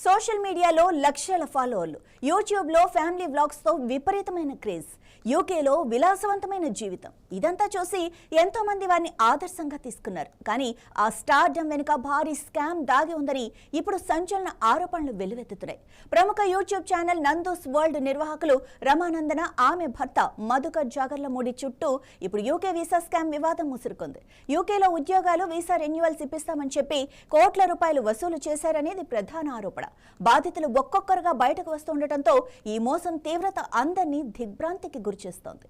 Social మీడియాలో లక్షల ఫాలోవర్లు, యూట్యూబ్లో ఫ్యామిలీ వ్లాగ్స్తో విపరీతమైన క్రేజ్, యూకేలో విలాసవంతమైన జీవితం. ఇదంతా చూసి ఎంతో మంది వారిని ఆదర్శంగా తీసుకున్నారు. కానీ ఆ స్టార్డమ్ వెనుక భారీ స్కామ్ దాగి ఉందని ఇప్పుడు సంచలన ఆరోపణలు వెల్లువెత్తుతున్నాయి. ప్రముఖ యూట్యూబ్ ఛానల్ నందూస్ వరల్డ్ నిర్వాహకులు రమానందన, ఆమె భర్త మధుకర్ జాగర్లమూడి చుట్టూ ఇప్పుడు యూకే వీసా స్కామ్ వివాదం ముసురుకుంది. యూకేలో ఉద్యోగాలు, వీసా రెన్యువల్స్ ఇప్పిస్తామని చెప్పి కోట్ల రూపాయలు వసూలు చేశారనేది ప్రధాన ఆరోపణ. బాధితులు ఒక్కొక్కరుగా బయటకు వస్తుండటంతో ఈ మోసం తీవ్రత అందరినీ దిగ్భ్రాంతికి గురిచేస్తోంది.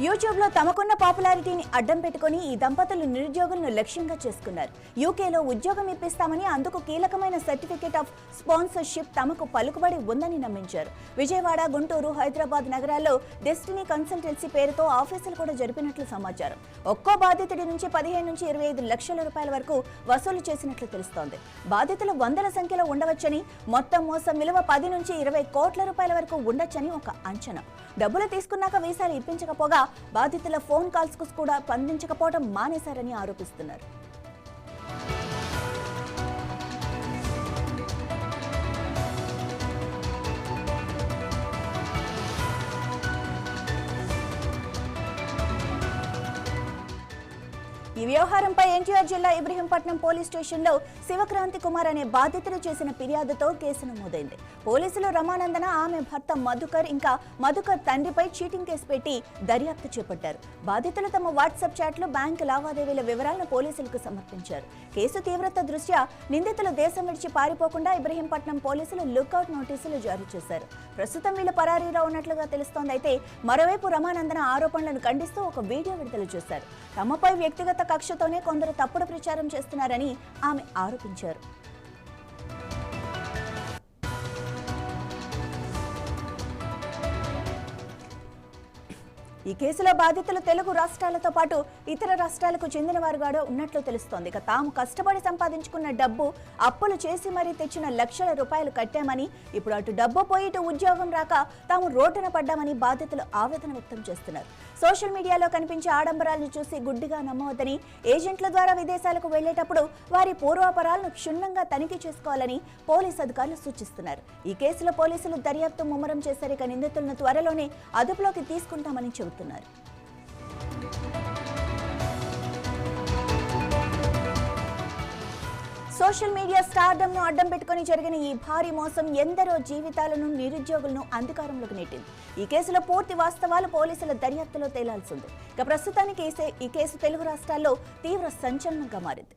యూట్యూబ్లో తమకున్న పాపులారిటీని అడ్డం పెట్టుకుని ఈ దంపతులు నిరుద్యోగులను లక్ష్యంగా చేసుకున్నారు. యూకేలో ఉద్యోగం ఇప్పిస్తామని, అందుకు కీలకమైన సర్టిఫికేట్ ఆఫ్ స్పాన్సర్షిప్ తమకు పలుకుబడి ఉందని నమ్మించారు. విజయవాడ, గుంటూరు, హైదరాబాద్ నగరాల్లో డెస్టినీ కన్సల్టెన్సీ పేరుతో ఆఫీసులు కూడా జరిపినట్లు సమాచారం. ఒక్కో బాధితుడి నుంచి 15 నుంచి 25 లక్షల రూపాయల వరకు వసూలు చేసినట్లు తెలుస్తోంది. బాధితులు వందల సంఖ్యలో ఉండవచ్చని, మొత్తం మోసం విలువ 10 నుంచి 20 కోట్ల రూపాయల వరకు ఉండొచ్చని ఒక అంచనా. డబ్బులు తీసుకున్నాక వీసాలు ఇప్పించకపోగా బాధితుల ఫోన్ కాల్స్ కు కూడా స్పందించకపోవడం మానేశారని ఆరోపిస్తున్నారు. ఈ వ్యవహారంపై ఎన్టీఆర్ జిల్లా ఇబ్రహీంపట్నం పోలీస్ స్టేషన్లో శివక్రాంతి కుమార్ అనే బాధితులు చేసిన ఫిర్యాదుతో కేసు నమోదైంది. పోలీసులు రమానందన, ఆమె భర్త మధుకర్, ఇంకా మధుకర్ తండ్రిపై చీటింగ్ కేసు పెట్టి దర్యాప్తు చేపట్టారు. బాధితులు తమ వాట్సాప్ చాట్లు, బ్యాంకు లావాదేవీల వివరాలను పోలీసులకు సమర్పించారు. కేసు తీవ్రత దృష్ట్యా నిందితులు దేశం విడిచి పారిపోకుండా ఇబ్రహీంపట్నం పోలీసులు లుకౌట్ నోటీసులు జారీ చేశారు. ప్రస్తుతం వీళ్ళు పరారీలో ఉన్నట్లుగా తెలుస్తోంది. అయితే మరోవైపు రమానందన ఆరోపణలను ఖండిస్తూ ఒక వీడియో విడుదల చేశారు. తమపై వ్యక్తిగత కక్షతోనే కొందరు తప్పుడు ప్రచారం చేస్తున్నారని ఆమె ఆరోపించారు. ఈ కేసులో బాధితులు తెలుగు రాష్ట్రాలతో పాటు ఇతర రాష్ట్రాలకు చెందిన వారుగా ఉన్నట్లు తెలుస్తోంది. ఇక తాము కష్టపడి సంపాదించుకున్న డబ్బు అప్పులు చేసి మరీ తెచ్చిన లక్షల రూపాయలు కట్టామని, ఇప్పుడు అటు డబ్బు పోయి ఇటు ఉద్యోగం రాక తాము రోడ్డున పడ్డామని బాధితులు ఆవేదన వ్యక్తం చేస్తున్నారు. సోషల్ మీడియాలో కనిపించే ఆడంబరాలను చూసి గుడ్డిగా నమ్మవద్దని, ఏజెంట్ల ద్వారా విదేశాలకు వెళ్లేటప్పుడు వారి పూర్వాపరాలను క్షుణ్ణంగా తనిఖీ చేసుకోవాలని పోలీసు అధికారులు సూచిస్తున్నారు. ఈ కేసులో పోలీసులు దర్యాప్తు ముమ్మరం చేశారు. ఇక నిందితులను త్వరలోనే అదుపులోకి తీసుకుంటామని చెబుతున్నారు. సోషల్ మీడియా స్టార్డమ్ ను అడ్డం పెట్టుకుని జరిగిన ఈ భారీ మోసం ఎందరో జీవితాలను, నిరుద్యోగులను అంధకారంలోకి నెట్టింది. ఈ కేసులో పూర్తి వాస్తవాలు పోలీసుల దర్యాప్తులో తేలాల్సింది. ఇక ప్రస్తుతానికి ఈ కేసు తెలుగు రాష్ట్రాల్లో తీవ్ర సంచలనంగా మారింది.